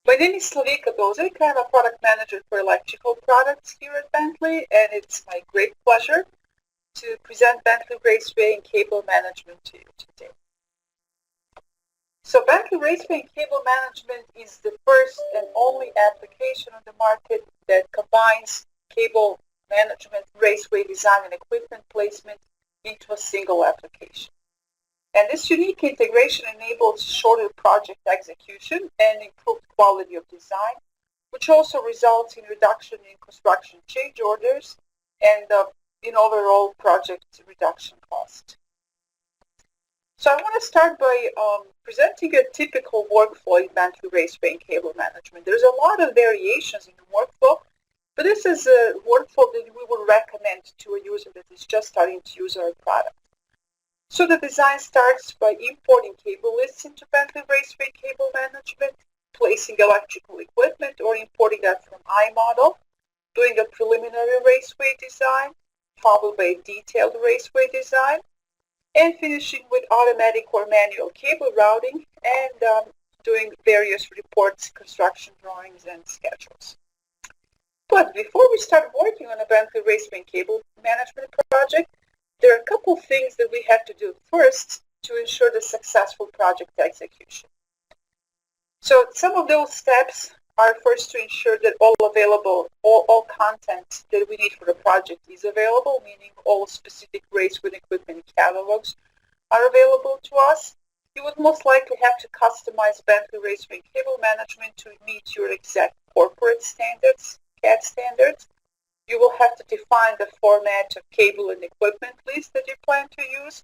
My name is Slavika Bozik. I'm a product manager for electrical products here at Bentley, and it's my great pleasure to present Bentley Raceway and Cable Management to you today. So Bentley Raceway and Cable Management is the first and only application on the market that combines cable management, raceway design, and equipment placement into a single application. And this unique integration enables shorter project execution and improved quality of design, which also results in reduction in construction change orders and in overall project reduction cost. So I want to start by presenting a typical workflow in Bentley Raceway and Cable Management. There's a lot of variations in the workflow, but this is a workflow that we would recommend to a user that is just starting to use our product. So the design starts by importing cable lists into Bentley Raceway Cable Management, placing electrical equipment or importing that from iModel, doing a preliminary raceway design, followed by a detailed raceway design, and finishing with automatic or manual cable routing and doing various reports, construction drawings, and schedules. But before we start working on a Bentley Raceway and Cable Management project, there are a couple of things that we have to do first to ensure the successful project execution. So some of those steps are first to ensure that all content that we need for the project is available, meaning all specific raceway equipment catalogs are available to us. You would most likely have to customize Bentley Raceway and Cable Management to meet your exact corporate standards, CAD standards. You will have to define the format of cable and equipment list that you plan to use.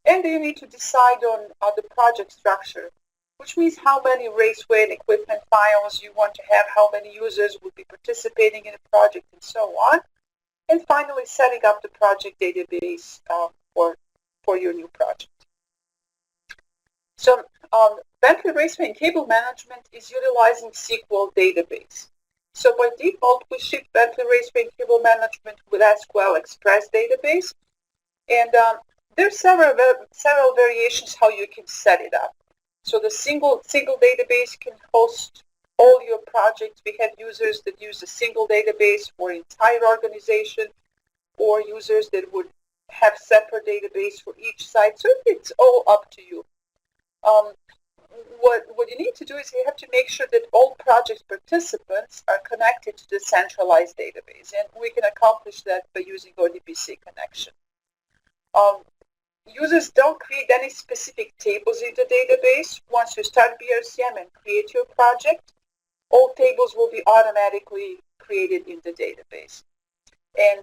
And you need to decide on the project structure, which means how many raceway and equipment files you want to have, how many users will be participating in the project, and so on. And finally, setting up the project database for your new project. So Bentley Raceway and Cable Management is utilizing SQL database. So by default, we ship Bentley Raceway and Cable Management with SQL Express database. And there's several variations how you can set it up. So the single database can host all your projects. We have users that use a single database for entire organization, or users that would have separate database for each site. So it's all up to you. What you need to do is you have to make sure that all project participants are connected to the centralized database, and we can accomplish that by using ODBC connection. Users don't create any specific tables in the database. Once you start BRCM and create your project, all tables will be automatically created in the database. And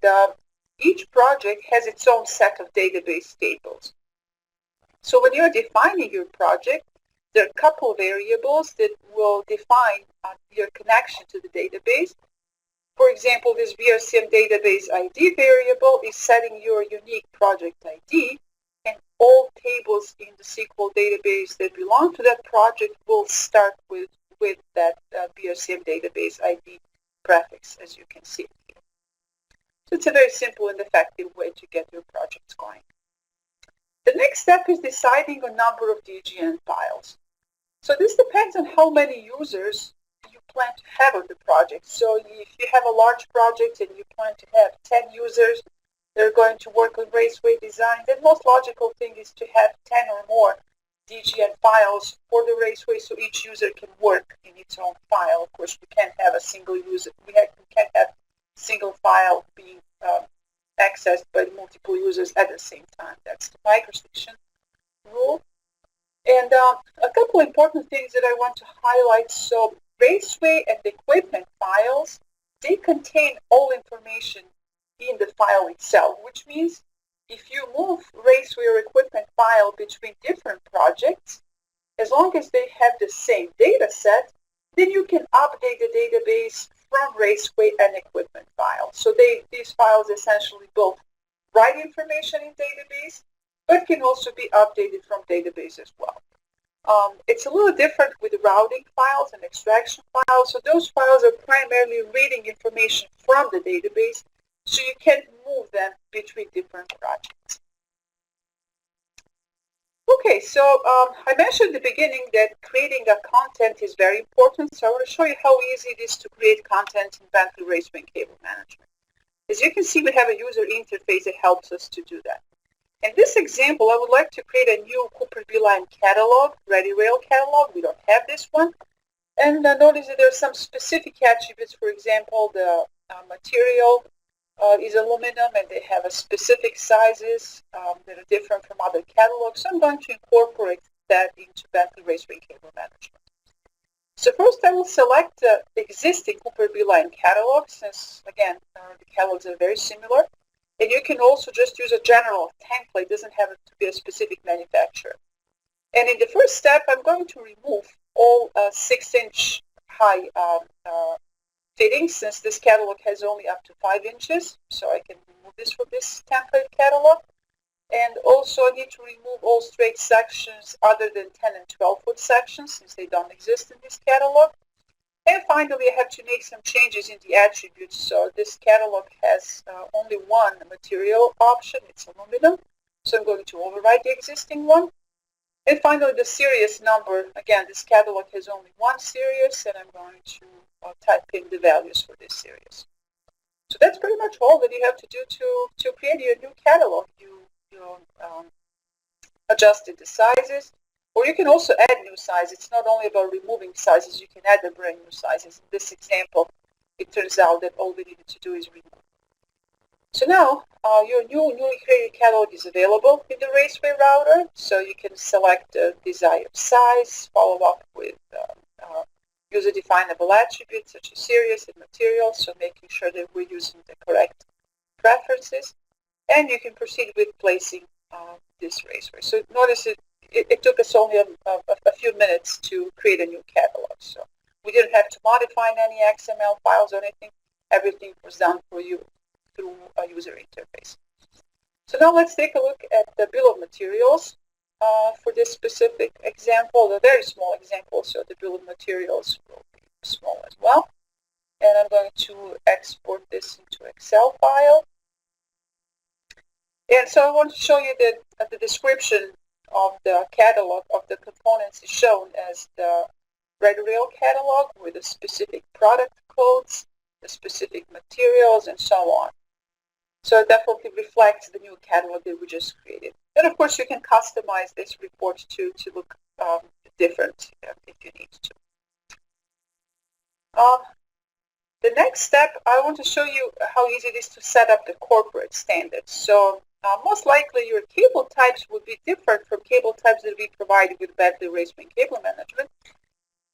each project has its own set of database tables. So when you're defining your project, there are a couple of variables that will define your connection to the database. For example, this BRCM database ID variable is setting your unique project ID, and all tables in the SQL database that belong to that project will start with that BRCM database ID prefix, as you can see here. So it's a very simple and effective way to get your projects going. The next step is deciding a number of DGN files. So this depends on how many users you plan to have on the project. So if you have a large project and you plan to have 10 users that are going to work on raceway design, the most logical thing is to have 10 or more DGN files for the raceway so each user can work in its own file. Of course, we can't have a single user. We can't have single file being accessed by multiple users at the same time. That's the migration rule. And a couple important things that I want to highlight. So raceway and equipment files, they contain all information in the file itself, which means if you move raceway or equipment file between different projects, as long as they have the same data set, then you can update the database from raceway and equipment files. So these files essentially both write information in database, but can also be updated from database as well. It's a little different with routing files and extraction files. So those files are primarily reading information from the database, so you can move them between different projects. Okay, so I mentioned at the beginning that creating a content is very important. So I want to show you how easy it is to create content in Bentley Raceway Cable Management. As you can see, we have a user interface that helps us to do that. In this example, I would like to create a new Cooper Beeline catalog, Ready Rail catalog. We don't have this one. And notice that there are some specific attributes. For example, the material is aluminum, and they have a specific sizes that are different from other catalogs. So I'm going to incorporate that into Bentley Raceway Cable Management. So first I will select the existing Cooper Beeline catalog, since again the catalogs are very similar. And you can also just use a general template. It doesn't have to be a specific manufacturer. And in the first step, I'm going to remove all 6-inch high fittings, since this catalog has only up to 5 inches. So I can remove this from this template catalog. And also I need to remove all straight sections other than 10 and 12-foot sections, since they don't exist in this catalog. And finally, I have to make some changes in the attributes. So this catalog has only one material option. It's aluminum. So I'm going to override the existing one. And finally, the series number. Again, this catalog has only one series, and I'm going to type in the values for this series. So that's pretty much all that you have to do to create your new catalog. You adjusted the sizes, or you can also add new sizes. It's not only about removing sizes, you can add the brand new sizes. In this example, it turns out that all we needed to do is remove. So now your newly created catalog is available in the Raceway router, so you can select the desired size, follow up with user-definable attributes such as series and material, so making sure that we're using the correct preferences, and you can proceed with placing this Raceway. So notice it took us only a few minutes to create a new catalog. So we didn't have to modify any XML files or anything. Everything was done for you through a user interface. So now let's take a look at the bill of materials for this specific example, a very small example, so the bill of materials will be small as well. And I'm going to export this into Excel file. And so I want to show you that the description of the catalog of the components is shown as the Red Rail catalog with the specific product codes, the specific materials, and so on. So it definitely reflects the new catalog that we just created. And of course, you can customize this report to look different if you need to. The next step, I want to show you how easy it is to set up the corporate standards. So most likely your cable types would be different from cable types that we provided with Bentley Raceway Cable Management.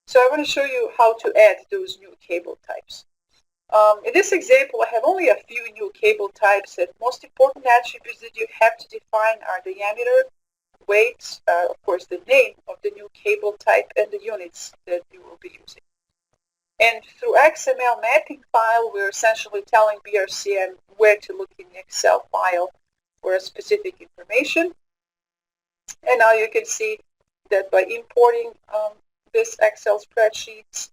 So I want to show you how to add those new cable types. In this example, I have only a few new cable types, and most important attributes that you have to define are diameter, weight, of course the name of the new cable type, and the units that you will be using. And through XML mapping file, we're essentially telling BRCM where to look in the Excel file for a specific information. And now you can see that by importing this Excel spreadsheet,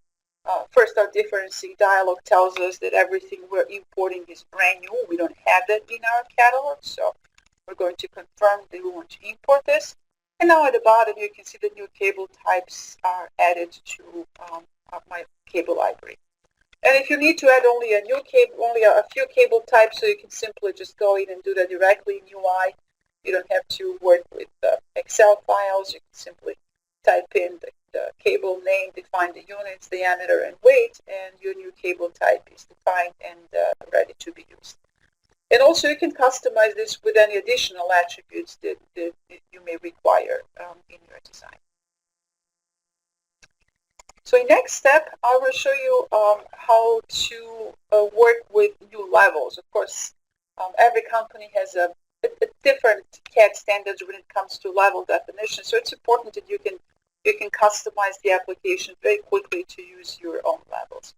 first our differencing dialog tells us that everything we're importing is brand new. We don't have that in our catalog, so we're going to confirm that we want to import this. And now at the bottom you can see the new cable types are added to my cable library. And if you need to add only a few cable types, so you can simply just go in and do that directly in UI. You don't have to work with Excel files. You can simply type in the cable name, define the units, diameter, and weight, and your new cable type is defined and ready to be used. And also you can customize this with any additional attributes that you may require in your design. So in next step, I will show you how to work with new levels. Of course, every company has a different CAD standards when it comes to level definition. So it's important that you can customize the application very quickly to use your own levels.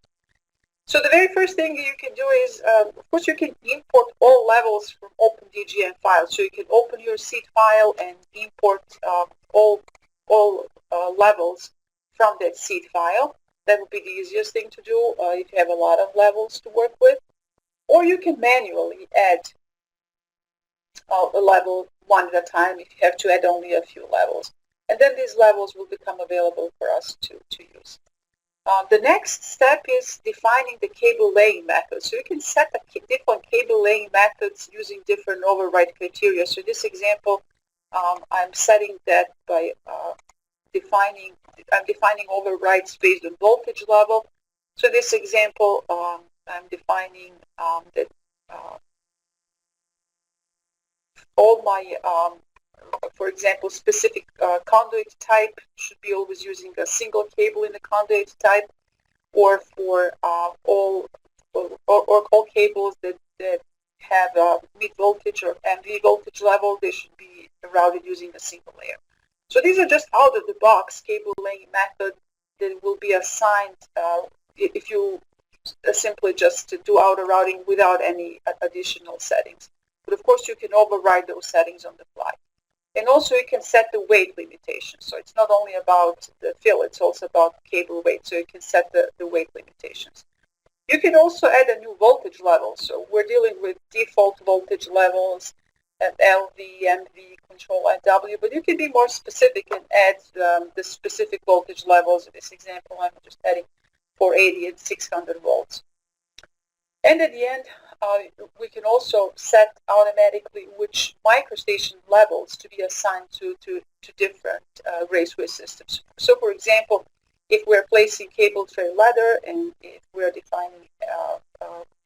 So the very first thing you can do is, of course, you can import all levels from OpenDGM files. So you can open your seed file and import all levels from that seed file. That would be the easiest thing to do if you have a lot of levels to work with. Or you can manually add a level one at a time if you have to add only a few levels. And then these levels will become available for us to use. The next step is defining the cable laying method. So you can set different cable laying methods using different override criteria. So in this example, I'm setting that by defining overrides based on voltage level. So in this example, I'm defining that all my, for example, specific conduit type should be always using a single cable in the conduit type, or for all cables that have mid voltage or MV voltage level, they should be routed using a single layer. So these are just out of the box cable laying method that will be assigned if you simply just do outer routing without any additional settings. But of course, you can override those settings on the fly. And also, you can set the weight limitation. So it's not only about the fill, it's also about cable weight. So you can set the weight limitations. You can also add a new voltage level. So we're dealing with default voltage levels at LV, MV, control IW, but you can be more specific and add the specific voltage levels. In this example, I'm just adding 480 and 600 volts. And at the end, we can also set automatically which microstation levels to be assigned to different Raceway systems. So for example, if we're placing cable tray ladder and if we're defining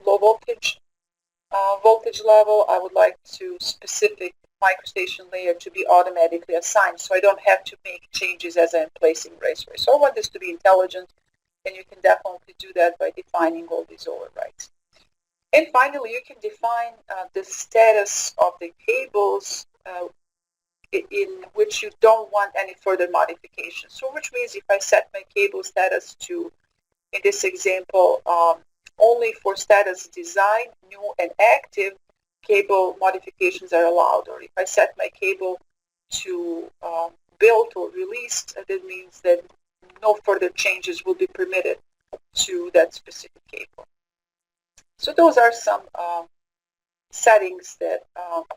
low voltage level, I would like to specific microstation layer to be automatically assigned, so I don't have to make changes as I'm placing Raceway. So I want this to be intelligent, and you can definitely do that by defining all these overrides. And finally, you can define the status of the cables in which you don't want any further modifications. So which means if I set my cable status to, in this example, only for status design, new and active, cable modifications are allowed. Or if I set my cable to built or released, that means that no further changes will be permitted to that specific cable. So those are some settings that,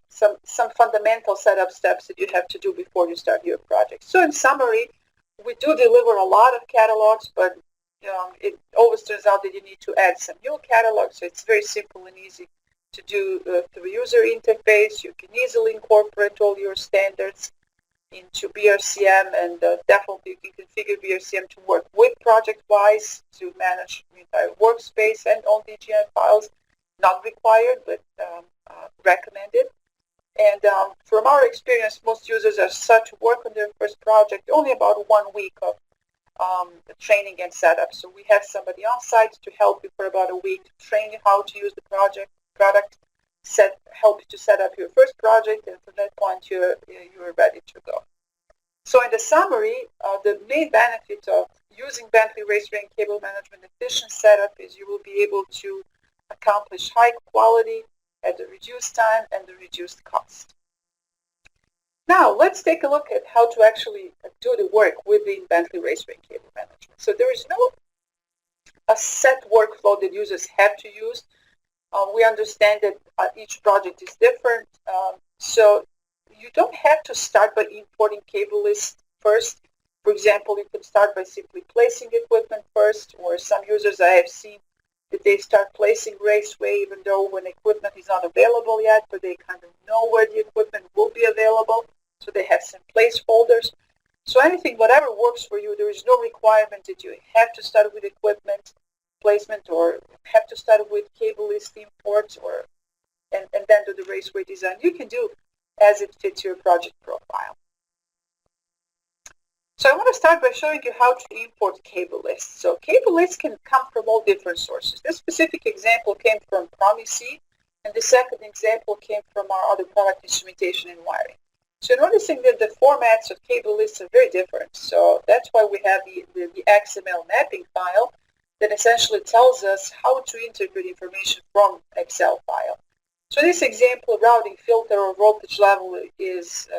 some fundamental setup steps that you have to do before you start your project. So in summary, we do deliver a lot of catalogs, but it always turns out that you need to add some new catalogs. So it's very simple and easy to do through user interface. You can easily incorporate all your standards into BRCM, and definitely you can configure BRCM to work with ProjectWise to manage the entire workspace and all DGM files. Not required, but recommended. And from our experience, most users are set to work on their first project only about 1 week of the training and setup. So we have somebody on site to help you for about a week to train you how to use the product, help you to set up your first project, and from that point you're ready to go. So in the summary, the main benefit of using Bentley Raceway and Cable Management Efficient Setup is you will be able to accomplish high quality at the reduced time and the reduced cost. Now let's take a look at how to actually do the work within Bentley Raceway and Cable Management. So there is no a set workflow that users have to use. We understand that each project is different, so you don't have to start by importing cable lists first. For example, you can start by simply placing equipment first, or some users I have seen that they start placing Raceway even though when equipment is not available yet, but they kind of know where the equipment will be available, so they have some placeholders. So anything, whatever works for you, there is no requirement that you have to start with equipment placement or have to start with cable list imports and then do the Raceway design. You can do as it fits your project profile. So I want to start by showing you how to import cable lists. So cable lists can come from all different sources. This specific example came from Promisee, and the second example came from our other product, instrumentation and wiring. So noticing that the formats of cable lists are very different. So that's why we have the XML mapping file that essentially tells us how to interpret information from Excel file. So this example, routing filter or voltage level is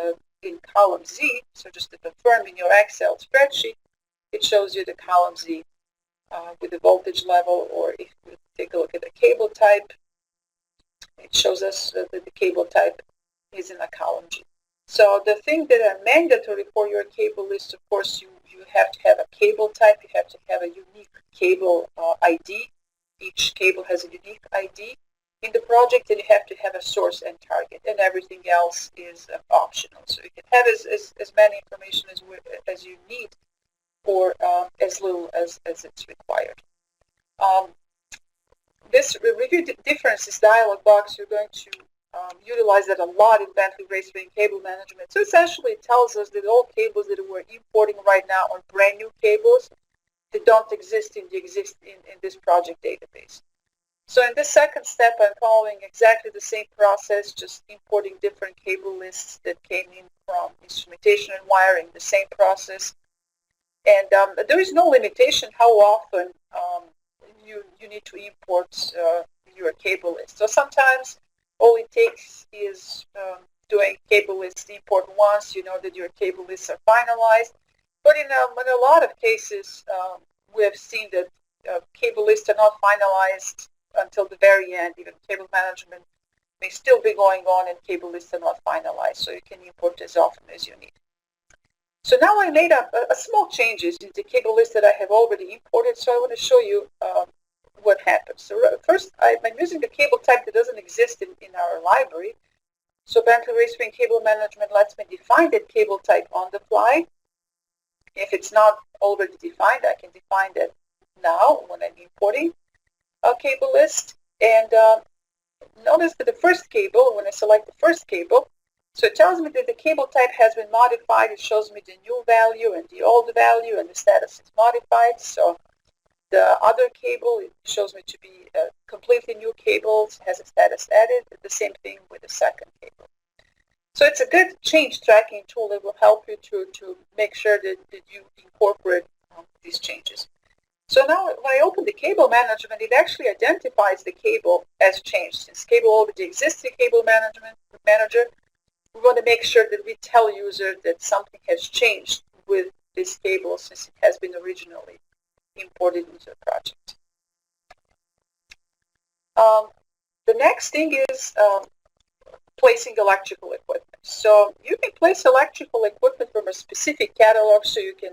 in column Z. So just to confirm, in your Excel spreadsheet, it shows you the column Z with the voltage level, or if we take a look at the cable type, it shows us that the cable type is in a column G. So the thing that are mandatory for your cable list, of course, you have to have a cable type, you have to have a unique cable ID. Each cable has a unique ID in the project, and you have to have a source and target, and everything else is optional. So you can have as many information as you need, or as little as it's required. This review differences dialog box, you're going to utilize that a lot in Bentley Raceway and cable management. So essentially it tells us that all cables that we're importing right now are brand new cables that don't exist in this project database. So in this second step, I'm following exactly the same process, just importing different cable lists that came in from instrumentation and wiring, the same process. And there is no limitation how often you need to import your cable list. So sometimes all it takes is doing cable list import once, you know that your cable lists are finalized. But in a lot of cases, we have seen that cable lists are not finalized until the very end. Even cable management may still be going on and cable lists are not finalized, so you can import as often as you need. So now I made a small changes in the cable list that I have already imported, so I want to show you what happens. So first, I'm using the cable type that doesn't exist in our library. So Bentley Raceway and Cable Management lets me define that cable type on the fly. If it's not already defined, I can define that now when I'm importing a cable list. And notice that the first cable, when I select the first cable, so it tells me that the cable type has been modified. It shows me the new value and the old value, and the status is modified. So the other cable, it shows me to be a completely new cable, has a status added. The same thing with the second cable. So it's a good change tracking tool that will help you to make sure that you incorporate these changes. So now when I open the cable management, it actually identifies the cable as changed. Since cable already exists in cable management manager, we want to make sure that we tell user that something has changed with this cable since it has been originally imported into the project. The next thing is placing electrical equipment. So you can place electrical equipment from a specific catalog, so you can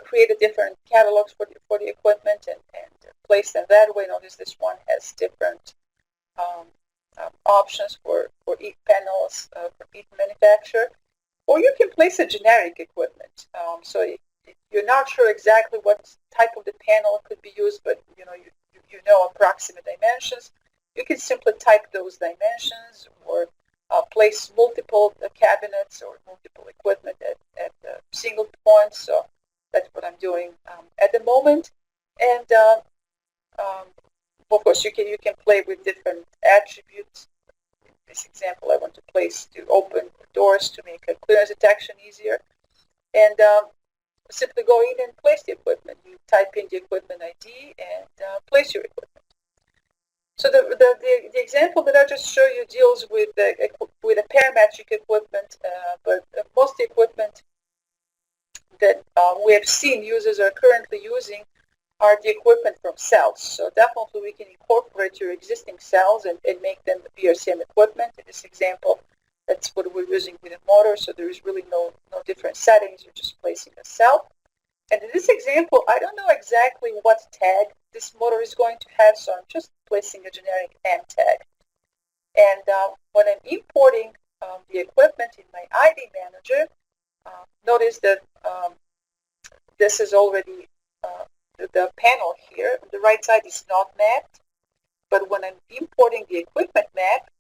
create a different catalogs for the equipment and place them that way. Notice this one has different options for each panels for each manufacturer. Or you can place a generic equipment. So if you're not sure exactly what type of the panel could be used, but you know approximate dimensions, you can simply type those dimensions or place multiple cabinets or multiple equipment at single points. So that's what I'm doing at the moment. And of course, you can play with different attributes. In this example, I want to open doors to make a clearance detection easier. And simply go in and place the equipment. You type in the equipment ID and place your equipment. So the example that I just showed you deals with a parametric equipment, but most equipment that we have seen users are currently using are the equipment from cells. So definitely we can incorporate your existing cells and make them the BRCM equipment. In this example, that's what we're using with a motor, so there is really no different settings. You're just placing a cell. And in this example, I don't know exactly what tag this motor is going to have, so I'm just placing a generic M tag. And when I'm importing the equipment in my ID manager, notice that this is already the panel here. On the right side is not mapped, but when I'm importing the equipment map,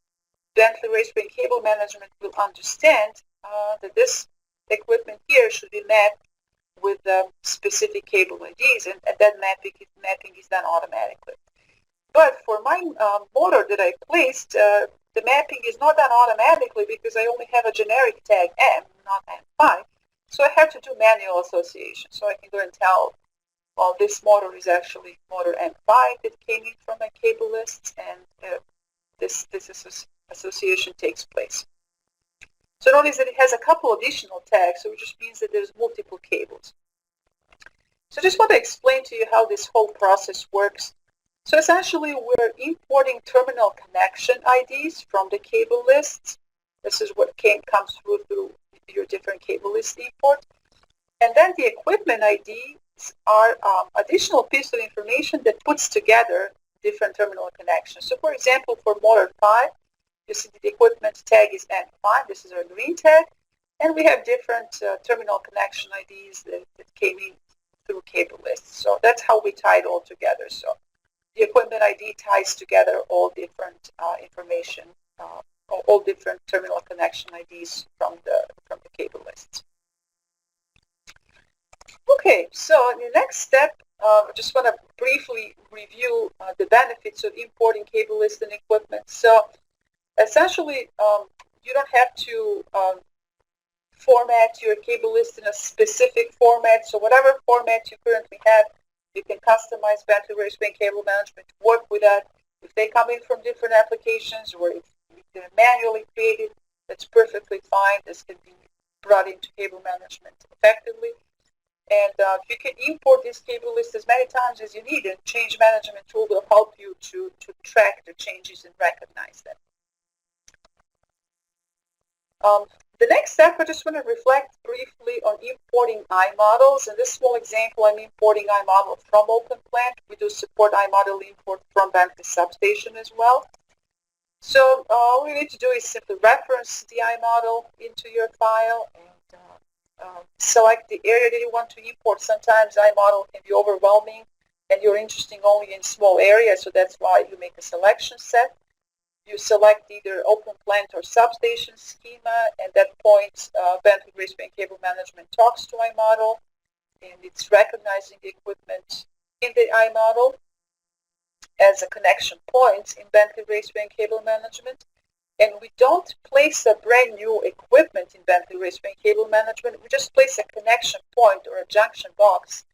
Bentley Raceway and Cable Management will understand that this equipment here should be mapped with specific cable IDs, and that mapping is done automatically. But for my motor that I placed, the mapping is not done automatically because I only have a generic tag M, not M5. So I have to do manual association. So I can go and tell, well, this motor is actually motor M5 that came in from my cable lists, and this association takes place. So notice that it has a couple additional tags, so it just means that there's multiple cables. So I just want to explain to you how this whole process works. So essentially, we're importing terminal connection IDs from the cable lists, This is what comes through your different cable list import. And then the equipment IDs are additional piece of information that puts together different terminal connections. So for example, for motor 5, you see the equipment tag is N5. This is our green tag. And we have different terminal connection IDs that came in through cable lists. So that's how we tie it all together. So the equipment ID ties together all different information, all different terminal connection IDs from the cable lists. Okay, so in the next step, I just want to briefly review the benefits of importing cable list and equipment. So essentially, you don't have to format your cable list in a specific format. So whatever format you currently have, you can customize Bentley Raceway and Cable Management to work with that. If they come in from different applications or if they're manually created, that's perfectly fine. This can be brought into cable management effectively. And you can import this cable list as many times as you need, and change management tool will help you to track the changes and recognize them. The next step, I just want to reflect briefly on importing iModels. In this small example, I'm importing iModel from OpenPlant. We do support iModel import from Bentley Substation as well. So all you need to do is simply reference the iModel into your file and select the area that you want to import. Sometimes iModel can be overwhelming and you're interested only in small areas, so that's why you make a selection set. You select either OpenPlant or Substation schema, and at that point, Bentley Raceway and Cable Management talks to iModel, and it's recognizing the equipment in the iModel as a connection point in Bentley Raceway and Cable Management. And we don't place a brand new equipment in Bentley Raceway and Cable Management. We just place a connection point or a junction box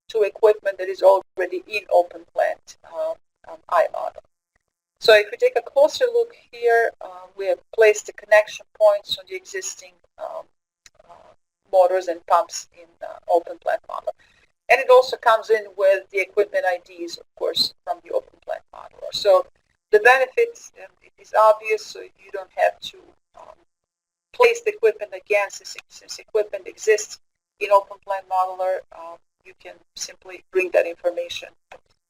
to equipment that is already in OpenPlant iModel. So if we take a closer look here, we have placed the connection points on the existing motors and pumps in OpenPlant model. And it also comes in with the equipment IDs, of course, from the OpenPlant modeler. So the benefits is obvious, so you don't have to place the equipment again. Since equipment exists in OpenPlant modeler, you can simply bring that information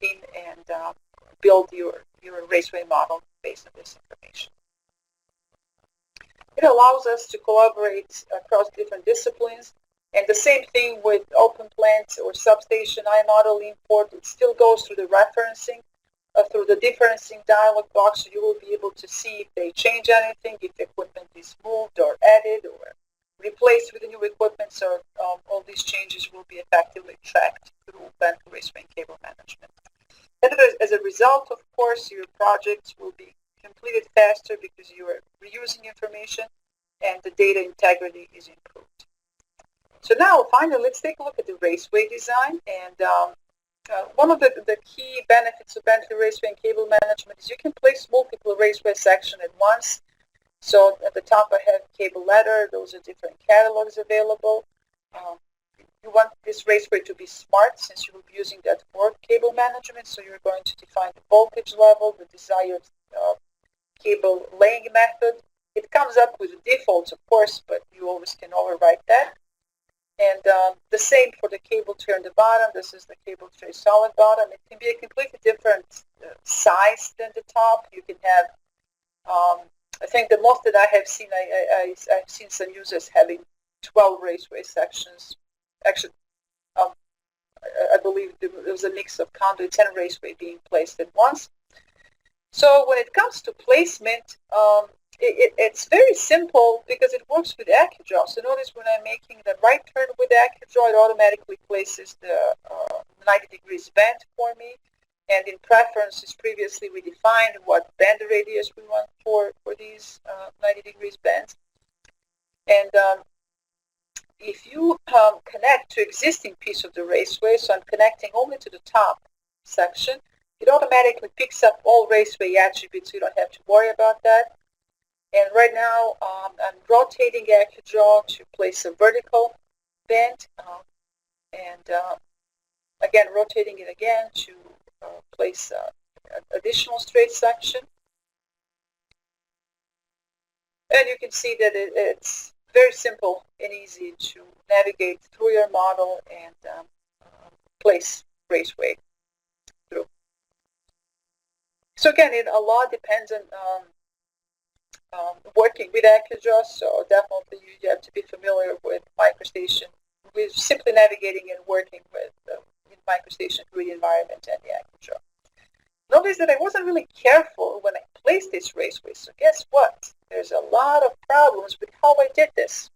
in and build your raceway model based on this information. It allows us to collaborate across different disciplines, and the same thing with OpenPlant or Substation iModel import. It still goes through the referencing, through the differencing dialog box, so you will be able to see if they change anything, if equipment is moved or added or replaced with the new equipment. So all these changes will be effectively tracked through Bentley Raceway and Cable Management. And as a result, of course, your projects will be completed faster because you are reusing information and the data integrity is improved. So now, finally, let's take a look at the raceway design. And one of the key benefits of Bentley Raceway and Cable Management is you can place multiple raceway sections at once. So at the top I have cable ladder. Those are different catalogs available. You want this raceway to be smart since you will be using that for cable management. So you're going to define the voltage level, the desired cable laying method. It comes up with the defaults, of course, but you always can overwrite that. And the same for the cable tray on the bottom. This is the cable tray solid bottom. It can be a completely different size than the top. You can have, I think the most that I have seen, I've seen some users having 12 raceway sections. Actually, I believe there was a mix of conduits and raceway being placed at once. So when it comes to placement, it's very simple because it works with AccuDraw. So notice when I'm making the right turn with AccuDraw, it automatically places the 90 degrees bend for me. And in preferences, previously we defined what bend radius we want for these 90 degrees bends. And if you connect to existing piece of the raceway, so I'm connecting only to the top section, it automatically picks up all raceway attributes, so you don't have to worry about that. And right now, I'm rotating AccuDraw to place a vertical bend, and again, rotating it again to place an additional straight section. And you can see that it's very simple and easy to navigate through your model and place Raceway through. So again, a lot depends on working with AccuDraw, so definitely you have to be familiar with MicroStation, with simply navigating and working with MicroStation 3D environment and the AccuDraw. Notice that I wasn't really careful when I placed this Raceway, so guess what? There's a lot of problems with how I did this.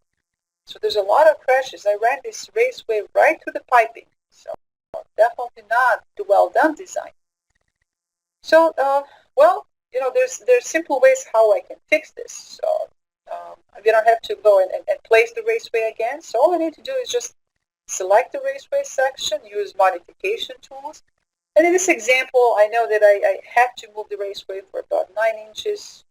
So there's a lot of crashes. I ran this Raceway right through the piping, so definitely not the well-done design. So, well, you know, there's simple ways how I can fix this. So you don't have to go and place the Raceway again. So all I need to do is just select the Raceway section, use modification tools. And in this example, I know that I have to move the Raceway for about 9 inches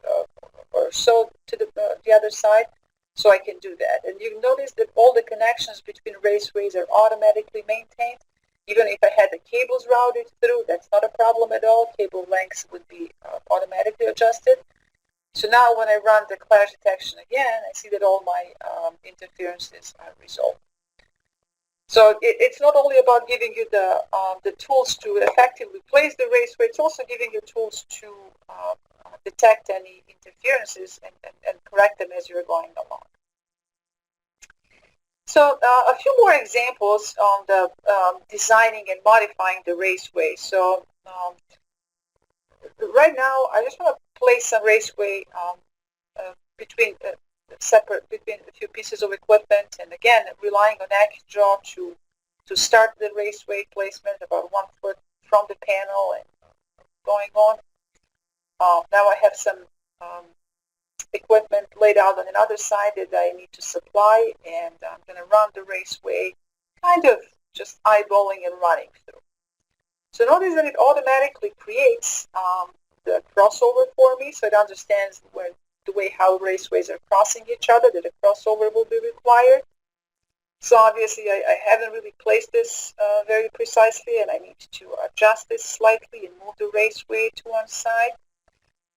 or so to the other side, so I can do that. And you notice that all the connections between Raceways are automatically maintained. Even if I had the cables routed through, that's not a problem at all. Cable lengths would be automatically adjusted. So now when I run the clash detection again, I see that all my interferences are resolved. So it's not only about giving you the tools to effectively place the Raceway, it's also giving you tools to detect any interferences and correct them as you're going along. So a few more examples on the designing and modifying the Raceway. So right now, I just want to place some Raceway between a few pieces of equipment, and again, relying on AccuDraw to start the Raceway placement about 1 foot from the panel and going on. Now I have some equipment laid out on another side that I need to supply, and I'm going to run the Raceway kind of just eyeballing and running through. So notice that it automatically creates the crossover for me, so it understands the way how Raceways are crossing each other, that a crossover will be required. So obviously I haven't really placed this very precisely, and I need to adjust this slightly and move the Raceway to one side.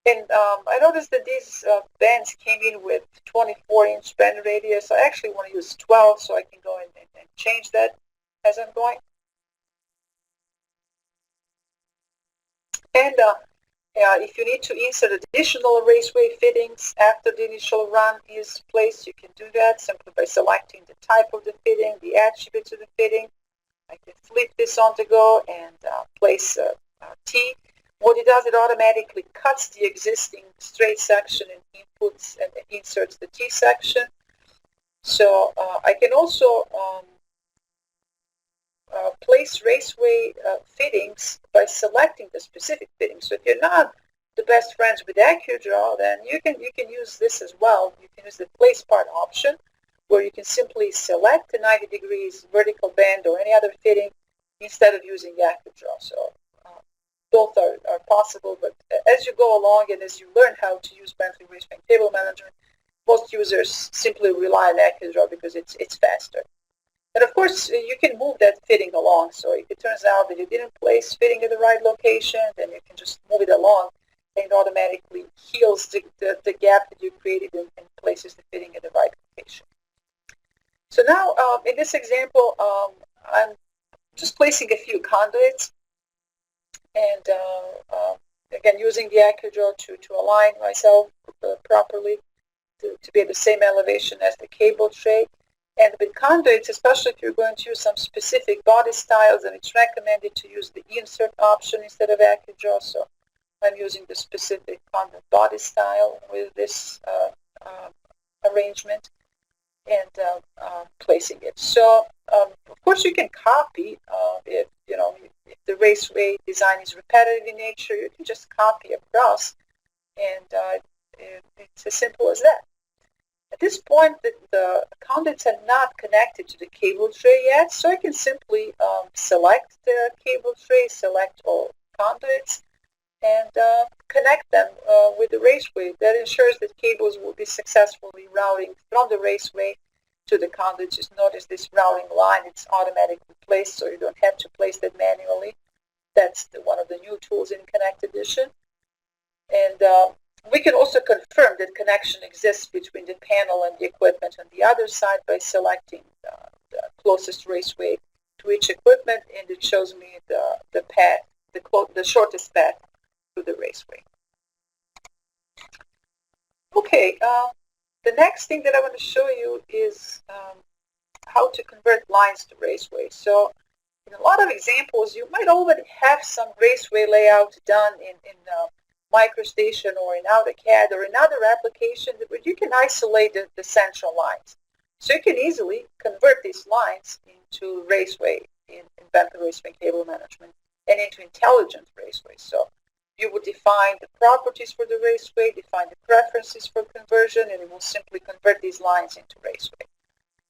And I noticed that these bands came in with 24-inch band radius. I actually want to use 12, so I can go in and change that as I'm going. And if you need to insert additional Raceway fittings after the initial run is placed, you can do that simply by selecting the type of the fitting, the attributes of the fitting. I can flip this on the go and place T. What it does, it automatically cuts the existing straight section and inputs and inserts the T section. So I can also place Raceway fittings by selecting the specific fitting. So if you're not the best friends with AccuDraw, then you can use this as well. You can use the place part option, where you can simply select a 90 degrees vertical band or any other fitting instead of using AccuDraw. So both are possible, but as you go along and as you learn how to use Bentley Raceway Cable Management, most users simply rely on AccuDraw because it's faster. And of course, you can move that fitting along. So if it turns out that you didn't place fitting in the right location, then you can just move it along, and it automatically heals the gap that you created and places the fitting in the right location. So now, in this example, I'm just placing a few conduits, and again, using the AccuDraw to align myself properly to be at the same elevation as the cable tray. And with conduits, especially if you're going to use some specific body styles, then it's recommended to use the insert option instead of AccuDraw. So I'm using the specific conduit body style with this arrangement and placing it. So of course you can copy if the Raceway design is repetitive in nature, you can just copy across, and it's as simple as that. At this point, the conduits are not connected to the cable tray yet, so I can simply select the cable tray, select all conduits, and connect them with the Raceway. That ensures that cables will be successfully routing from the Raceway to the conduits. Just notice this routing line, it's automatically placed, so you don't have to place that manually. That's one of the new tools in Connect Edition. And We can also confirm that connection exists between the panel and the equipment on the other side by selecting the closest raceway to each equipment, and it shows me the path, the shortest path to the raceway. Okay, the next thing that I want to show you is how to convert lines to raceway. So in a lot of examples, you might already have some raceway layout done in MicroStation or in AutoCAD or in other applications where you can isolate the central lines. So you can easily convert these lines into raceway in Bentley Raceway Cable Management and into intelligent raceway. So you would define the properties for the raceway, define the preferences for conversion, and it will simply convert these lines into raceway.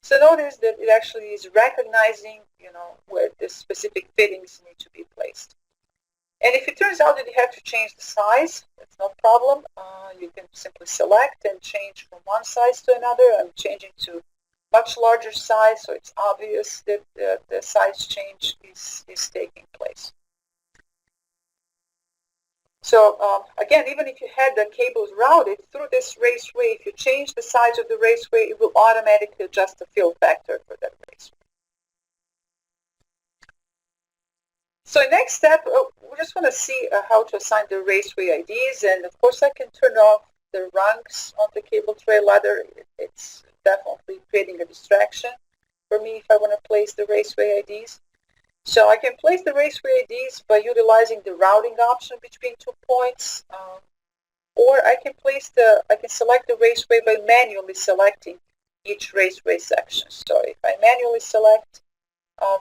So notice that it actually is recognizing, where the specific fittings need to be placed. And if it turns out that you have to change the size, that's no problem. You can simply select and change from one size to another. I'm changing to much larger size, so it's obvious that the size change is taking place. So again, even if you had the cables routed through this raceway, if you change the size of the raceway, it will automatically adjust the fill factor for that raceway. So next step, we just want to see how to assign the raceway IDs, and of course I can turn off the rungs on the cable tray ladder. It's definitely creating a distraction for me if I want to place the raceway IDs. So I can place the raceway IDs by utilizing the routing option between 2 points, or I can select the raceway by manually selecting each raceway section. So if I manually select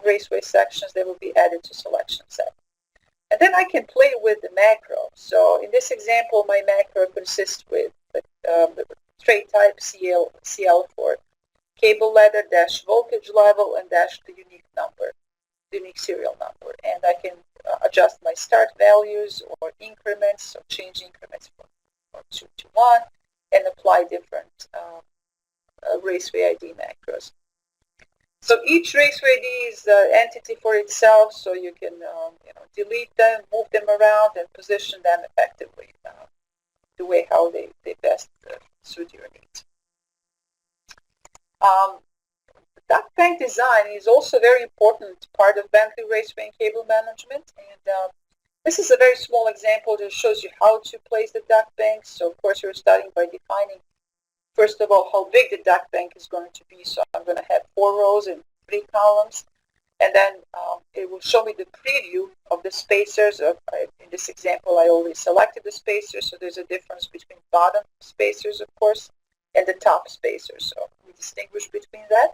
raceway sections, they will be added to selection set. And then I can play with the macro. So in this example, my macro consists with the tray type CL for cable ladder dash voltage level and dash the unique serial number. And I can adjust my start values or increments, so change increments from 2 to 1, and apply different raceway ID macros. So each raceway ID is an entity for itself, so you can delete them, move them around, and position them effectively the way how they best suit your needs. Duct bank design is also a very important part of Bentley Raceway and Cable Management, and this is a very small example that shows you how to place the duct banks. So of course you're starting by defining, first of all, how big the duct bank is going to be. So I'm going to have 4 rows and 3 columns, and then it will show me the preview of the spacers. In this example, I already selected the spacers, so there's a difference between bottom spacers, of course, and the top spacers. So we distinguish between that.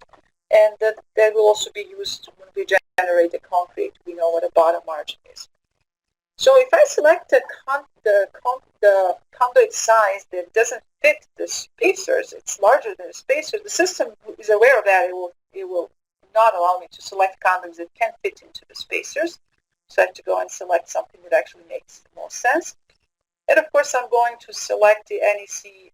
And that will also be used when we generate the concrete. We know what a bottom margin is. So if I select the conduit size that doesn't fit the spacers, it's larger than the spacers, the system is aware of that. It will not allow me to select conduits that can fit into the spacers. So I have to go and select something that actually makes the most sense. And of course, I'm going to select the NEC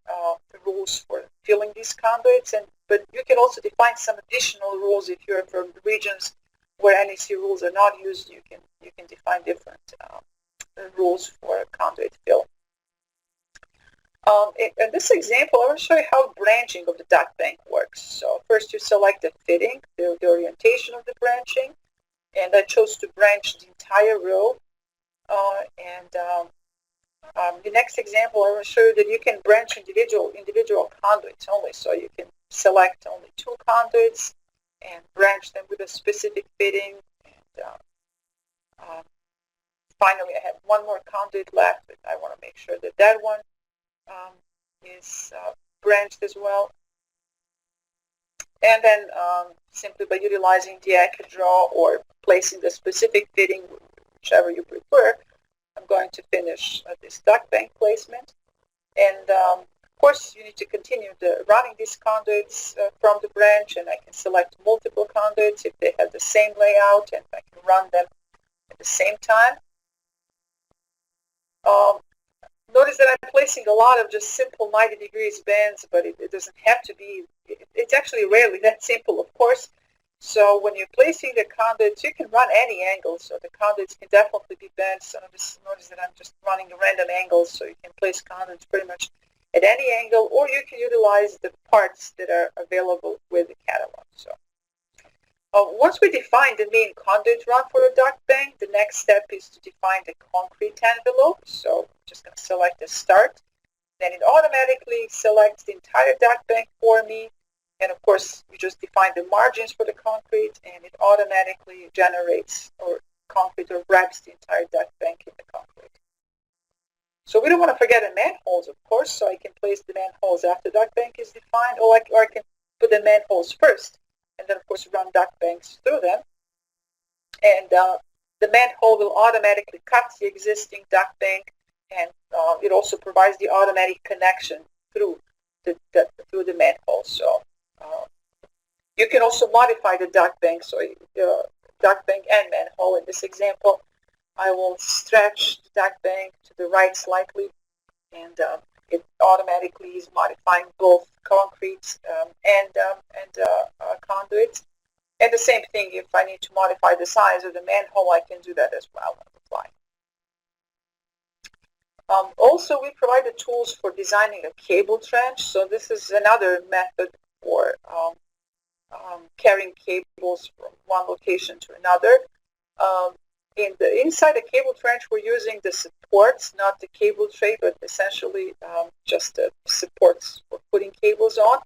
rules for filling these conduits. But you can also define some additional rules if you're from the regions where NEC rules are not used. You can define different rules for conduit fill. In this example, I want to show you how branching of the duct bank works. So first you select the fitting, the orientation of the branching, and I chose to branch the entire row. The next example, I want to show you that you can branch individual conduits only. So you can select only 2 conduits and branch them with a specific fitting. And finally, I have 1 more conduit left, but I want to make sure that that one is branched as well. And then simply by utilizing the Accu Draw or placing the specific fitting, whichever you prefer, I'm going to finish this duct bank placement. And of course, you need to continue running these conduits from the branch, and I can select multiple conduits if they have the same layout, and I can run them at the same time. Notice that I'm placing a lot of just simple 90 degrees bends, but it doesn't have to be. It's actually rarely that simple, of course. So when you're placing the conduits, you can run any angle. So the conduits can definitely be bent. So notice that I'm just running random angles, so you can place conduits pretty much at any angle, or you can utilize the parts that are available with the catalog. So once we define the main conduit run for a duct bank, the next step is to define the concrete envelope. So I'm just going to select the start. Then it automatically selects the entire duct bank for me. And of course, you just define the margins for the concrete, and it automatically generates or concrete or wraps the entire duct bank in the concrete. So we don't want to forget the manholes, of course, so I can place the manholes after duct bank is defined, or I can put the manholes first, and then of course run duct banks through them. And the manhole will automatically cut the existing duct bank, and it also provides the automatic connection through the manhole. So you can also modify the duct bank, so duct bank and manhole. In this example, I will stretch the duct bank to the right slightly, and it automatically is modifying both concrete and conduits. And the same thing, if I need to modify the size of the manhole, I can do that as well on the fly. Also, we provide the tools for designing a cable trench. So this is another method for carrying cables from one location to another. Inside the cable trench, we're using the supports, not the cable tray, but essentially just the supports for putting cables on.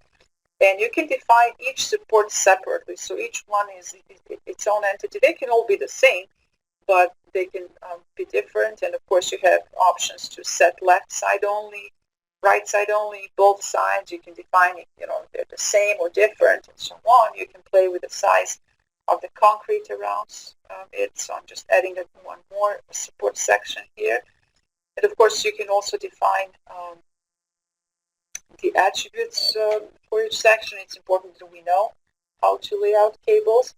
And you can define each support separately. So each one is its own entity. They can all be the same, but they can be different. And of course, you have options to set left side only, right side only, both sides. You can define, they're the same or different, and so on. You can play with the size of the concrete around it. So I'm just adding one more support section here. And of course, you can also define the attributes for each section. It's important that we know how to lay out cables.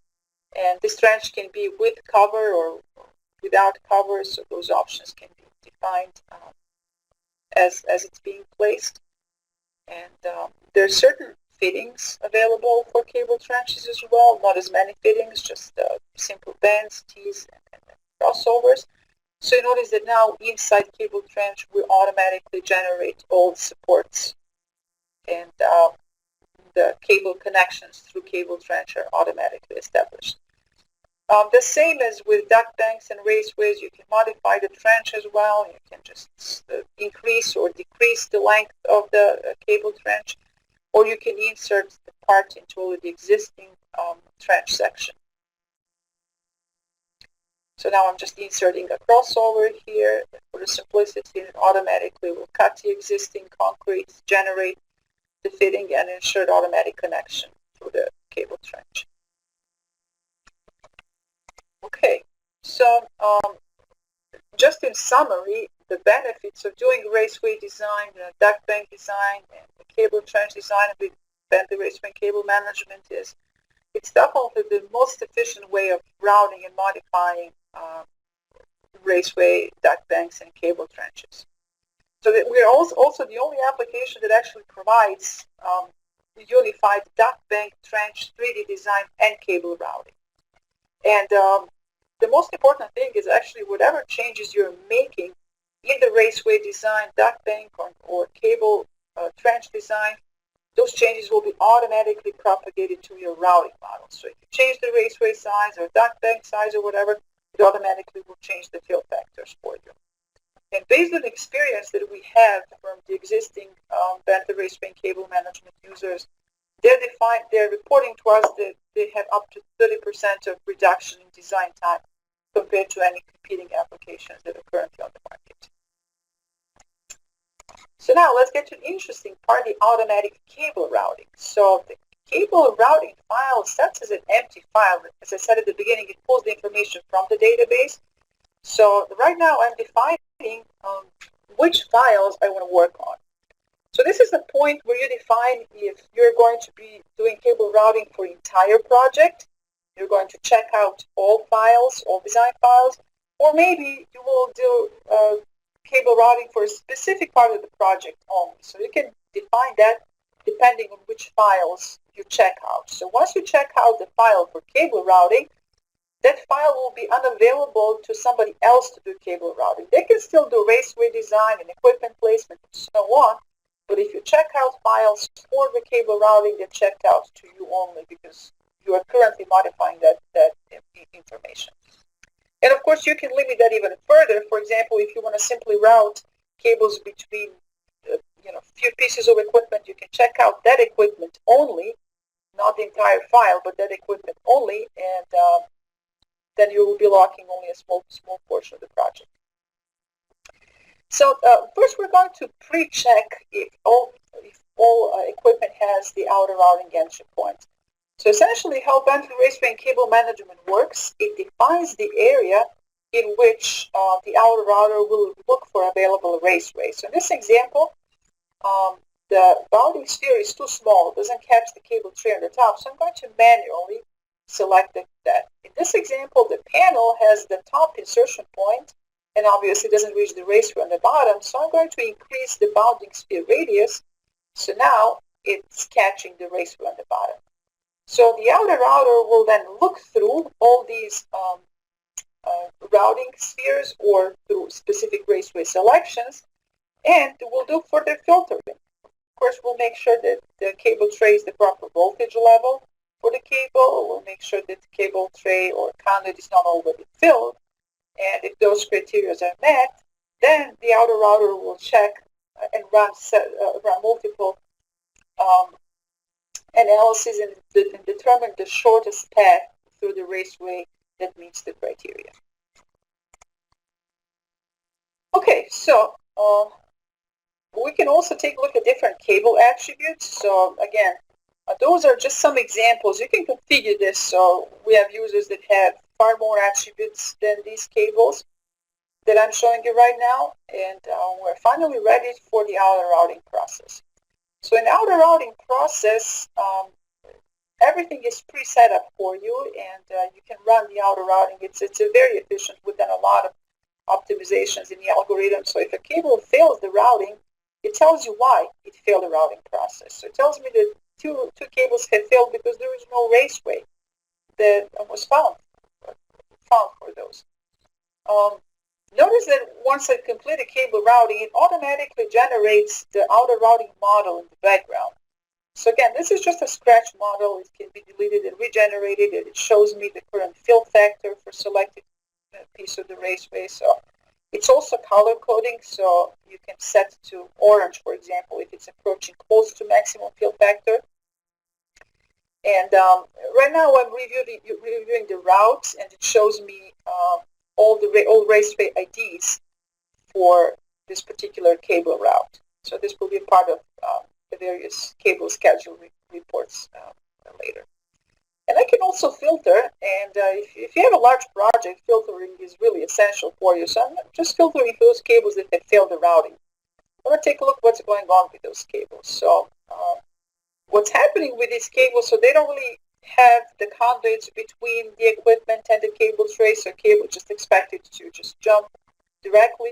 And this trench can be with cover or without cover, so those options can be defined as it's being placed. And there are certain fittings available for cable trenches as well, not as many fittings, just simple bends, tees, and crossovers. So you notice that now inside cable trench, we automatically generate all the supports, and the cable connections through cable trench are automatically established. The same as with duct banks and raceways, you can modify the trench as well. You can just increase or decrease the length of the cable trench, or you can insert the part into the existing trench section. So now I'm just inserting a crossover here. For the simplicity, it automatically will cut the existing concrete, generate the fitting, and insert automatic connection through the cable trench. Okay, so just in summary, the benefits of doing raceway design, duct bank design, and the cable trench design with Bentley Raceway cable management is it's definitely the most efficient way of routing and modifying raceway, duct banks, and cable trenches. So that we're also the only application that actually provides unified duct bank, trench, 3D design, and cable routing. And the most important thing is actually whatever changes you're making in the raceway design, duct bank, or cable trench design, those changes will be automatically propagated to your routing model. So if you change the raceway size or duct bank size or whatever, it automatically will change the fill factors for you. And based on the experience that we have from the existing Bentley Raceway cable management users, they're reporting to us that they have up to 30% of reduction in design time compared to any competing applications that are currently on the market. So now let's get to the interesting part, the automatic cable routing. So the cable routing file sets as an empty file. As I said at the beginning, it pulls the information from the database. So right now I'm defining which files I want to work on. So this is the point where you define if you're going to be doing cable routing for the entire project. You're going to check out all files, all design files, or maybe you will do cable routing for a specific part of the project only. So you can define that depending on which files you check out. So once you check out the file for cable routing, that file will be unavailable to somebody else to do cable routing. They can still do raceway design and equipment placement and so on, but if you check out files for the cable routing, they're checked out to you only because you are currently modifying that information. And of course, you can limit that even further. For example, if you want to simply route cables between few pieces of equipment, you can check out that equipment only, not the entire file, but that equipment only, and then you will be locking only a small portion of the project. So first we're going to pre-check if all equipment has the outer routing entry point. So essentially how Bentley Raceway and Cable Management works, it defines the area in which the outer router will look for available raceway. So in this example, the routing sphere is too small, it doesn't catch the cable tray on the top, so I'm going to manually select that. In this example, the panel has the top insertion point and obviously doesn't reach the raceway on the bottom, so I'm going to increase the bounding sphere radius, so now it's catching the raceway on the bottom. So the outer router will then look through all these routing spheres or through specific raceway selections, and we'll do further filtering. Of course, we'll make sure that the cable tray is the proper voltage level for the cable. We'll make sure that the cable tray or conduit is not already filled. And if those criteria are met, then the outer router will check and run multiple analysis and determine the shortest path through the raceway that meets the criteria. Okay, so we can also take a look at different cable attributes. So again, those are just some examples. You can configure this. So we have users that have far more attributes than these cables that I'm showing you right now. And we're finally ready for the outer routing process. So in the outer routing process, everything is pre-set up for you, and you can run the outer routing. It's very efficient. We've done a lot of optimizations in the algorithm. So if a cable fails the routing, it tells you why it failed the routing process. So it tells me that two cables have failed because there is no raceway that was found for those. Notice that once I complete a cable routing, it automatically generates the outer routing model in the background. So again, this is just a scratch model. It can be deleted and regenerated, and it shows me the current fill factor for selected piece of the raceway. So it's also color coding, so you can set to orange, for example, if it's approaching close to maximum fill factor. And right now I'm reviewing the routes, and it shows me all raceway IDs for this particular cable route. So this will be part of the various cable schedule reports later. And I can also filter, and if you have a large project, filtering is really essential for you. So I'm just filtering those cables that have failed the routing. I'm going to take a look what's going on with those cables. So what's happening with these cables, so they don't really have the conduits between the equipment and the cable tray, so cable just expected to just jump directly.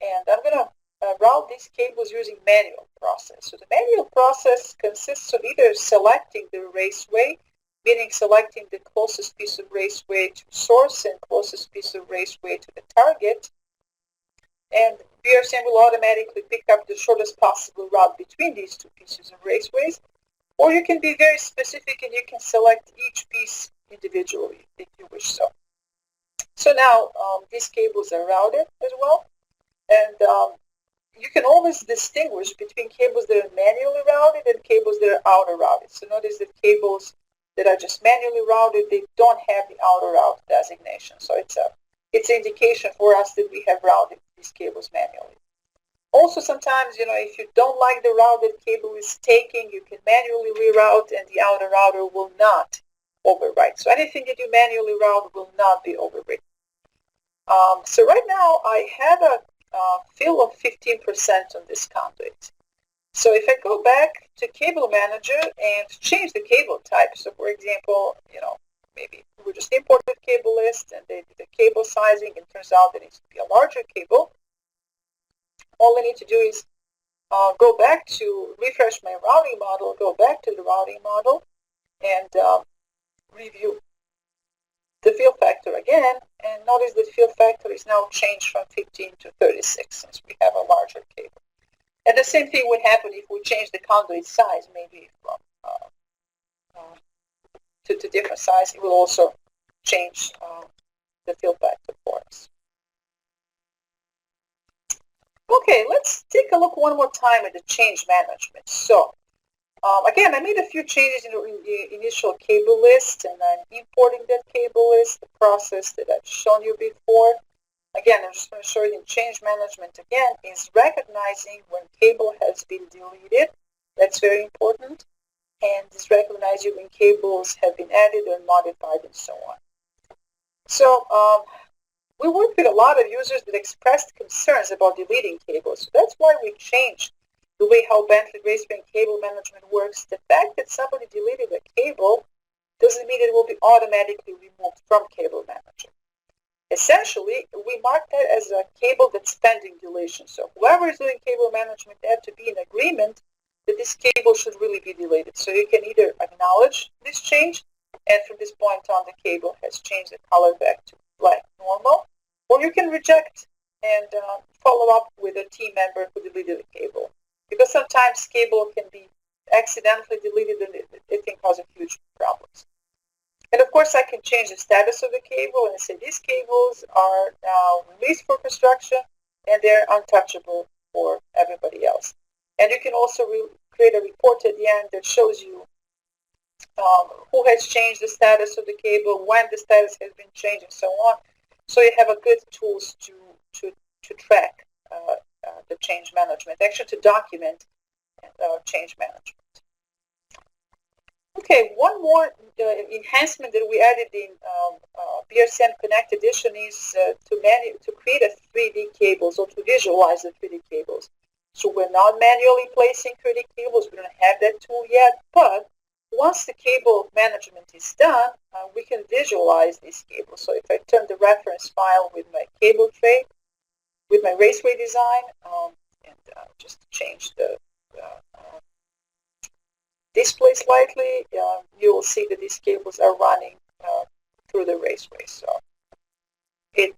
And I'm going to route these cables using manual process. So the manual process consists of either selecting the raceway, meaning selecting the closest piece of raceway to source and closest piece of raceway to the target. And BRCM will automatically pick up the shortest possible route between these two pieces of raceways. Or you can be very specific and you can select each piece individually if you wish so. So now these cables are routed as well. And you can always distinguish between cables that are manually routed and cables that are outer routed. So notice that cables that are just manually routed, they don't have the outer route designation. So it's an indication for us that we have routed these cables manually. Also, sometimes, if you don't like the route that cable is taking, you can manually reroute, and the outer router will not overwrite. So anything that you manually route will not be overwritten. So right now, I have a fill of 15% on this conduit. So if I go back to Cable Manager and change the cable type, so for example, maybe we just imported cable list and they did the cable sizing, and it turns out that it needs to be a larger cable. All I need to do is go back to refresh my routing model, go back to the routing model, and review the fill factor again, and notice that fill factor is now changed from 15 to 36 since we have a larger cable. And the same thing would happen if we change the conduit size, maybe from to different size. It will also change the fill factor for us. Okay, let's take a look one more time at the change management. So again, I made a few changes in the initial cable list, and I'm importing that cable list, the process that I've shown you before. Again, I'm just going to show you in change management again is recognizing when cable has been deleted. That's very important. And is recognizing when cables have been added or modified and so on. So we worked with a lot of users that expressed concerns about deleting cables. So that's why we changed the way how Bentley Raceway cable management works. The fact that somebody deleted a cable doesn't mean it will be automatically removed from Cable Manager. Essentially, we mark that as a cable that's pending deletion. So whoever is doing cable management, they have to be in agreement that this cable should really be deleted. So you can either acknowledge this change, and from this point on, the cable has changed the color back to black normal, or you can reject and follow up with a team member who deleted the cable. Because sometimes cable can be accidentally deleted and it can cause a huge problems. And of course, I can change the status of the cable and say these cables are now released for construction and they're untouchable for everybody else. And you can also create a report at the end that shows you who has changed the status of the cable, when the status has been changed, and so on. So you have a good tools to track the change management, actually to document change management. Okay, one more enhancement that we added in BRCM Connect Edition is to create a 3D cables or to visualize the 3D cables. So we're not manually placing 3D cables. We don't have that tool yet, but once the cable management is done, we can visualize these cables. So if I turn the reference file with my cable tray, with my Raceway design, and just change the display slightly, you will see that these cables are running through the Raceway. So they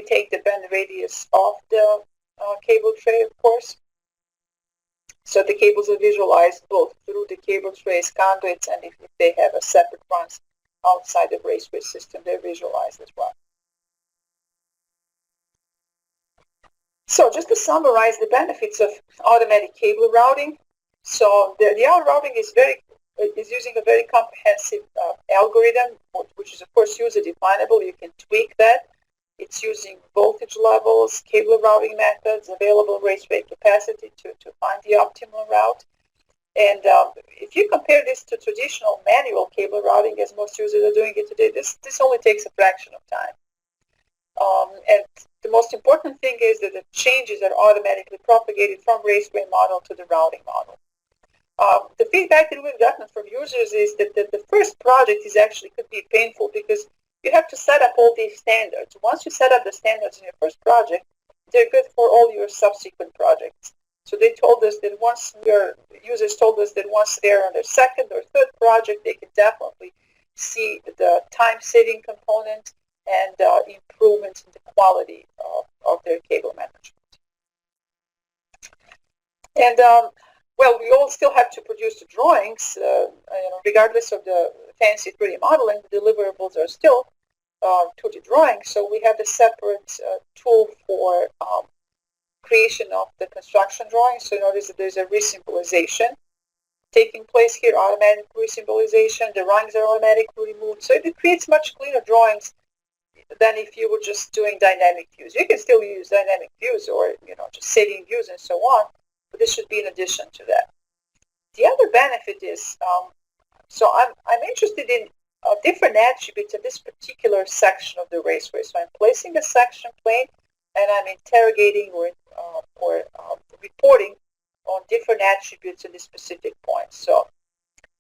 take the bend radius off the cable tray, of course. So the cables are visualized both through the cable trays, conduits, and if they have a separate runs outside the Raceway system, they're visualized as well. So just to summarize the benefits of automatic cable routing. So the auto routing is using a very comprehensive algorithm, which is of course user definable. You can tweak that. It's using voltage levels, cable routing methods, available Raceway capacity to find the optimal route. And if you compare this to traditional manual cable routing, as most users are doing it today, this only takes a fraction of time. And the most important thing is that the changes are automatically propagated from Raceway model to the routing model. The feedback that we've gotten from users is that the first project could be painful because you have to set up all these standards. Once you set up the standards in your first project, they're good for all your subsequent projects. So they told us that users told us that once they're on their second or third project, they can definitely see the time-saving component and improvements in the quality of their cable management. And well, we all still have to produce the drawings, regardless of the fancy 3D modeling. The deliverables are still 2D drawings. So we have a separate tool for creation of the construction drawings. So notice that there's a resymbolization taking place here, automatic resymbolization. The drawings are automatically removed. So it creates much cleaner drawings than if you were just doing dynamic views. You can still use dynamic views or just saving views and so on, but this should be in addition to that. The other benefit is, so I'm interested in different attributes in this particular section of the Raceway. So I'm placing a section plane and I'm interrogating or reporting on different attributes in this specific point. So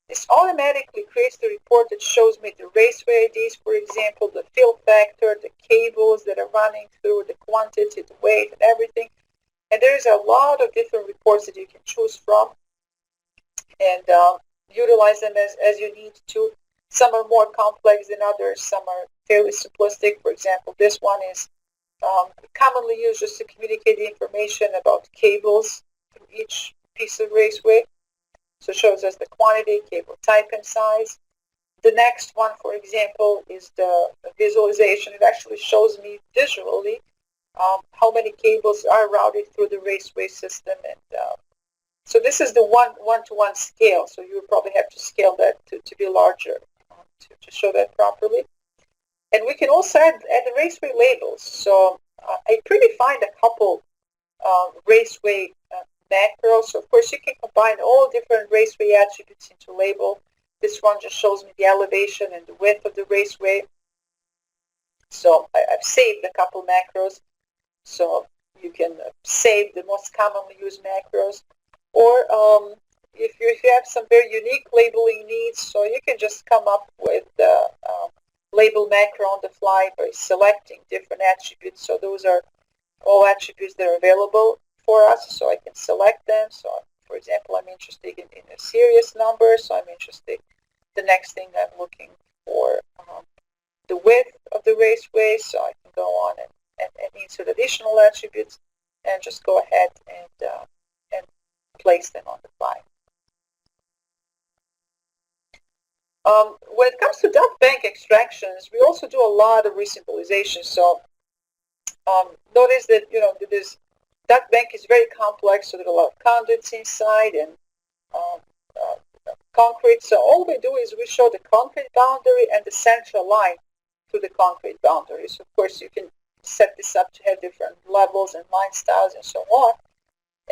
this automatically creates the report that shows me the Raceway IDs, for example, the fill factor, the cables that are running through, the quantity, the weight, and everything. And there's a lot of different reports that you can choose from. And utilize them as you need to. Some are more complex than others. Some are fairly simplistic. For example, this one is commonly used just to communicate the information about cables through each piece of raceway. So it shows us the quantity, cable type, and size. The next one, for example, is the visualization. It actually shows me visually how many cables are routed through the raceway system. And so this is the one-to-one scale. So you would probably have to scale that to be larger to show that properly. And we can also add the raceway labels. So I predefined a couple raceway macros. So of course you can combine all different raceway attributes into label. This one just shows me the elevation and the width of the raceway. So I've saved a couple macros. So you can save the most commonly used macros. Or if you have some very unique labeling needs, so you can just come up with the label macro on the fly by selecting different attributes. So those are all attributes that are available for us, so I can select them. So for example, I'm interested in a series number, so I'm interested, the next thing I'm looking for the width of the raceway, so I can go on and insert additional attributes and just go ahead and place them on the fly. When it comes to duct bank extractions, we also do a lot of resymbolization. So notice that this duct bank is very complex, so there's a lot of conduits inside and concrete. So all we do is we show the concrete boundary and the central line through the concrete boundary. So of course you can set this up to have different levels and line styles and so on.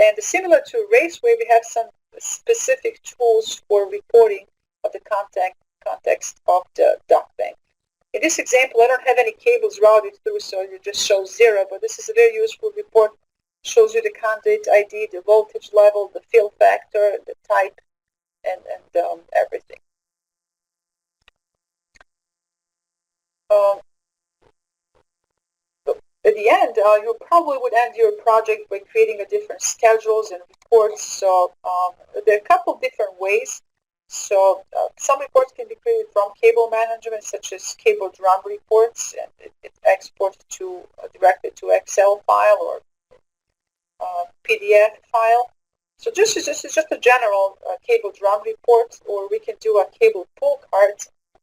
And similar to Raceway, we have some specific tools for reporting of the context of the duct bank. In this example, I don't have any cables routed through, so it just shows 0, but this is a very useful report. It shows you the conduit ID, the voltage level, the fill factor, the type, and everything. At the end, you probably would end your project by creating a different schedules and reports. So there are a couple different ways. So some reports can be created from cable management, such as cable drum reports, and it exports directly to Excel file or PDF file. So this is just a general cable drum report, or we can do a cable pull card.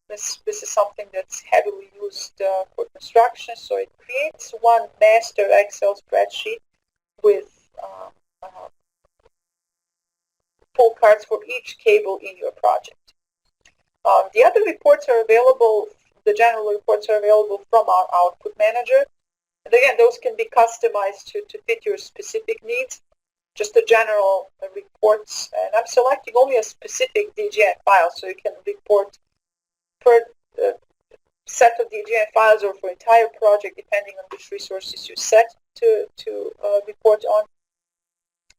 This is something that's heavily used for construction. So it creates one master Excel spreadsheet with pull cards for each cable in your project. The other reports are available, the general reports are available from our output manager. And again, those can be customized to fit your specific needs. Just the general reports, and I'm selecting only a specific DGN file, so you can report per set of DGN files or for entire project, depending on which resources you set to report on.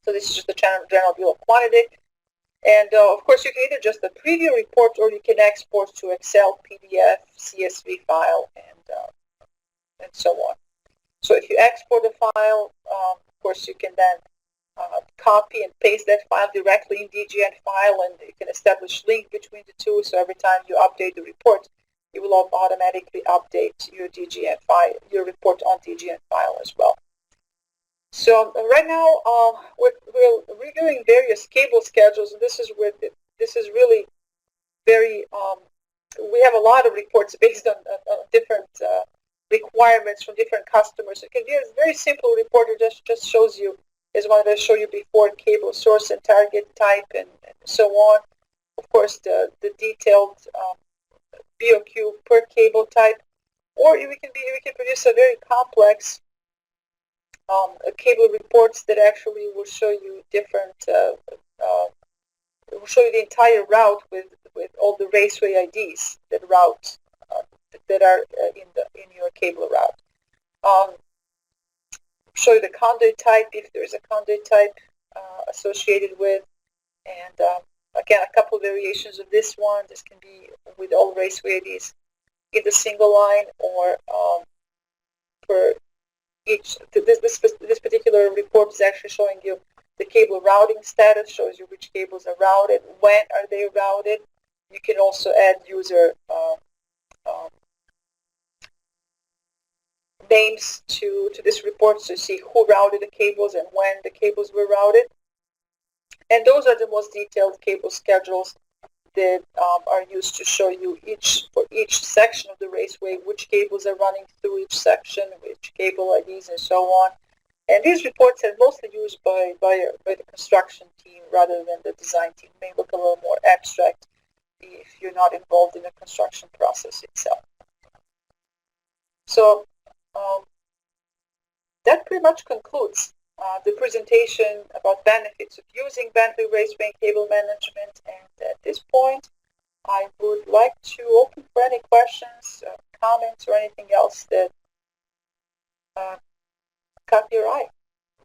So this is just a general view of quantity. And of course, you can either just a preview report, or you can export to Excel, PDF, CSV file, and so on. So if you export a file, of course, you can then copy and paste that file directly in DGN file, and you can establish link between the two. So every time you update the report, it will automatically update your DGN file, your report on DGN file as well. So right now we're reviewing various cable schedules, and this is really very. We have a lot of reports based on different requirements from different customers. It can be a very simple report. It just shows you, as one that I showed you before, cable source and target type and so on. Of course, the detailed BOQ per cable type, or we can produce a very complex cable reports that actually will show you different. Will show you the entire route with all the raceway IDs that route that are in your cable route. Show you the conduit type if there is a conduit type associated with, and again, a couple of variations of this one. This can be with all raceway IDs in the single line, or for each. This particular report is actually showing you The cable routing status shows you which cables are routed, when are they routed. You can also add user names to this report to see who routed the cables and when the cables were routed. And those are the most detailed cable schedules that are used to show you for each section of the raceway, which cables are running through each section, which cable IDs, and so on. And these reports are mostly used by the construction team rather than the design team. It may look a little more abstract if you're not involved in the construction process itself. So that pretty much concludes the presentation about benefits of using Bentley Raceway cable management. And at this point, I would like to open for any questions, comments, or anything else that caught your eye.